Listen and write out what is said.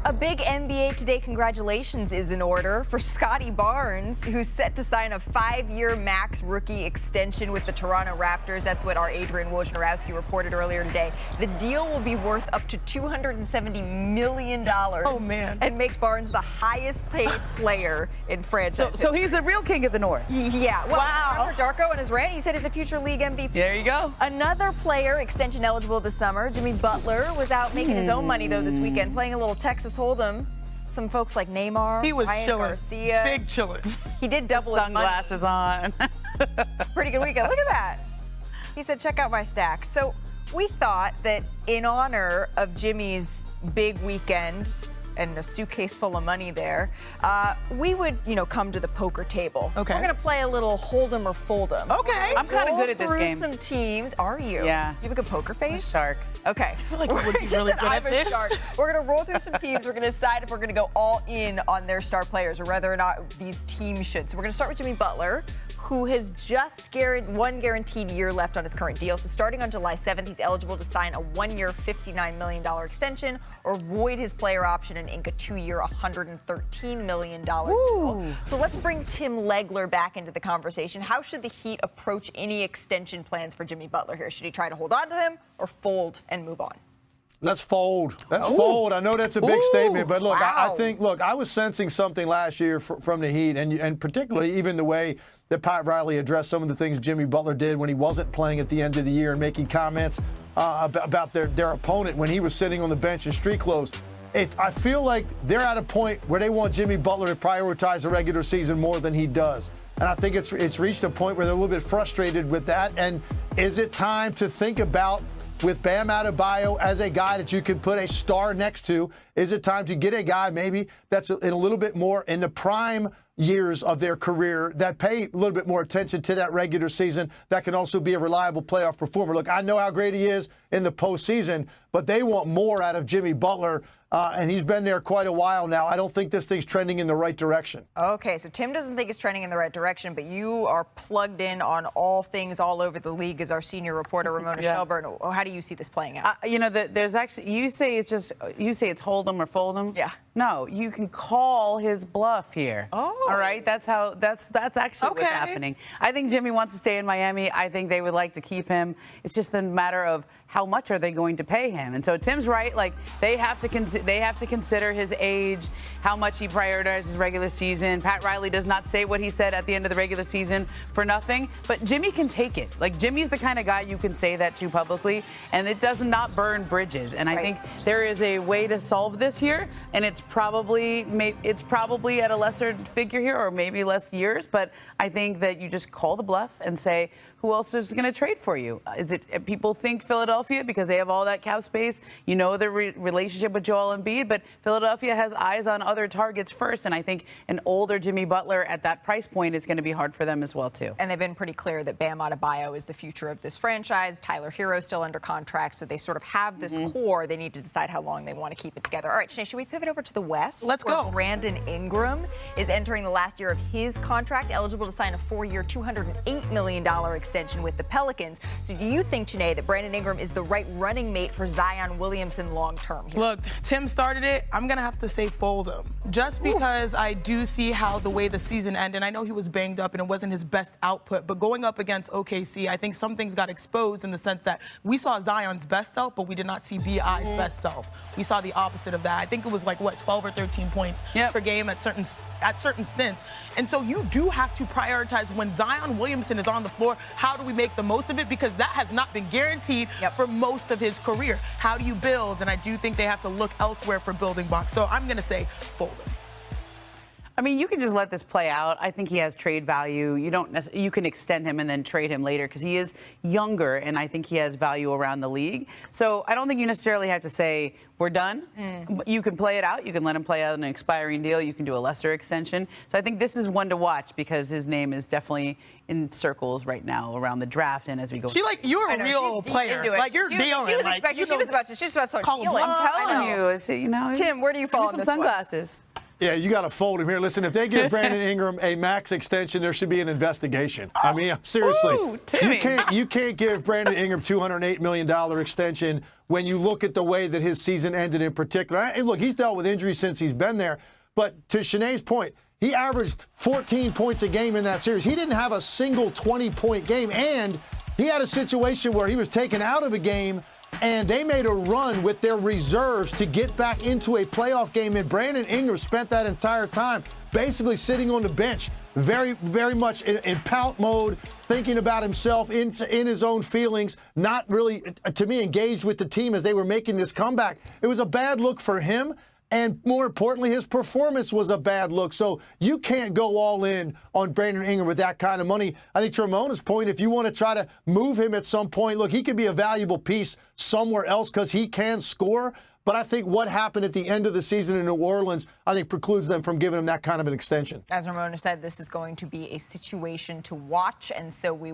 A big NBA Today congratulations is in order for Scotty Barnes, who's set to sign a 5-year max rookie extension with the Toronto Raptors. That's what our Adrian Wojnarowski reported earlier today. The deal will be worth up to $270 million. Oh, man. And make Barnes the highest paid player in franchise. So he's the real king of the North. Yeah. Well, Wow. Robert Darko on his rant, he said he's a future league MVP. There you go. Another player extension eligible this summer, Jimmy Butler, was out making his own money, though, this weekend, playing a little Texas Hold'em. Some folks like Neymar, He was Ryan chilling. Garcia. Big chilling. He did double his money. Sunglasses on. Pretty good weekend. Look at that. He said, check out my stacks. So we thought that in honor of Jimmy's big weekend and a suitcase full of money there, we would, come to the poker table. Okay. We're going to play a little Hold'em or Fold'em. Okay. I'm kind of good at this game. Roll through some teams. Are you? Yeah. You have a good poker face? Shark. Okay. I feel like you would be really good at this. We're going to roll through some teams. We're going to decide if we're going to go all in on their star players or whether or not these teams should. So we're going to start with Jimmy Butler, who has just one guaranteed year left on his current deal. So starting on July 7th, he's eligible to sign a 1-year, $59 million extension or void his player option and ink a 2-year, $113 million deal. So let's bring Tim Legler back into the conversation. How should the Heat approach any extension plans for Jimmy Butler here? Should he try to hold on to him or fold and move on? Let's fold. Let's fold. I know that's a big statement, but look, wow. I think, I was sensing something last year from the Heat, and particularly even the way that Pat Riley addressed some of the things Jimmy Butler did when he wasn't playing at the end of the year and making comments about their opponent when he was sitting on the bench in street clothes. I feel like they're at a point where they want Jimmy Butler to prioritize the regular season more than he does. And I think it's reached a point where they're a little bit frustrated with that. And is it time to think about, with Bam Adebayo as a guy that you can put a star next to, is it time to get a guy maybe that's in a little bit more in the prime years of their career that pay a little bit more attention to that regular season, that can also be a reliable playoff performer? Look, I know how great he is in the postseason, but they want more out of Jimmy Butler, and he's been there quite a while now. I don't think this thing's trending in the right direction. Okay, so Tim doesn't think it's trending in the right direction, but you are plugged in on all things all over the league as our senior reporter, Ramona Shelburne. How do you see this playing out? There's actually, you say it's Hold'em or Fold'em. Yeah. No, you can call his bluff here. Oh. All right, that's actually what's happening. I think Jimmy wants to stay in Miami. I think they would like to keep him. It's just a matter of how much are they going to pay him. And so Tim's right. Like, they have to consider his age, how much he prioritizes regular season. Pat Riley does not say what he said at the end of the regular season for nothing, but Jimmy can take it. Like, Jimmy's the kind of guy you can say that to publicly, and it does not burn bridges. And I think there is a way to solve this here, and it's probably at a lesser figure here, or maybe less years. But I think that you just call the bluff and say, who else is going to trade for you? Is it people think Philadelphia because they have all that cap space? You know the relationship with Joel Embiid, but Philadelphia has eyes on other targets first, and I think an older Jimmy Butler at that price point is going to be hard for them as well too. And they've been pretty clear that Bam Adebayo is the future of this franchise. Tyler Hero's still under contract, so they sort of have this core. They need to decide how long they want to keep it together. All right, Shanae, should we pivot over to the West? Let's go. Brandon Ingram is entering the last year of his contract, eligible to sign a 4-year, $208 million extension with the Pelicans. So do you think, Shanae, that Brandon Ingram is the right running mate for Zion Williamson long term? Look, Tim started it. I'm going to have to say fold him. Just because I do see how the way the season ended, and I know he was banged up and it wasn't his best output, but going up against OKC, I think some things got exposed in the sense that we saw Zion's best self, but we did not see B.I.'s best self. We saw the opposite of that. I think it was 12 or 13 points per game at certain stints. And so you do have to prioritize when Zion Williamson is on the floor. How do we make the most of it? Because that has not been guaranteed for most of his career. How do you build? And I do think they have to look elsewhere for building blocks. So I'm going to say fold him. I mean, you can just let this play out. I think he has trade value. You can extend him and then trade him later because he is younger, and I think he has value around the league. So I don't think you necessarily have to say we're done. You can play it out. You can let him play out an expiring deal. You can do a lesser extension. So I think this is one to watch because his name is definitely in circles right now around the draft and as we go. You're a real player. Like, you're dealing. She was about to start call him feeling. I'm telling you. Tim, where do you fall on some this sunglasses. Yeah, you got to fold him here. Listen, if they give Brandon Ingram a max extension, there should be an investigation. I mean, seriously, Ooh, Timmy. you can't give Brandon Ingram $208 million extension when you look at the way that his season ended in particular. And look, he's dealt with injuries since he's been there. But to Shanae's point, he averaged 14 points a game in that series. He didn't have a single 20-point game, and he had a situation where he was taken out of a game, and they made a run with their reserves to get back into a playoff game, and Brandon Ingram spent that entire time basically sitting on the bench, very, very much in pout mode, thinking about himself, in his own feelings, not really, to me, engaged with the team as they were making this comeback. It was a bad look for him. And more importantly, his performance was a bad look. So you can't go all in on Brandon Ingram with that kind of money. I think to Ramona's point, if you want to try to move him at some point, look, he could be a valuable piece somewhere else because he can score. But I think what happened at the end of the season in New Orleans, I think precludes them from giving him that kind of an extension. As Ramona said, this is going to be a situation to watch, and so we will.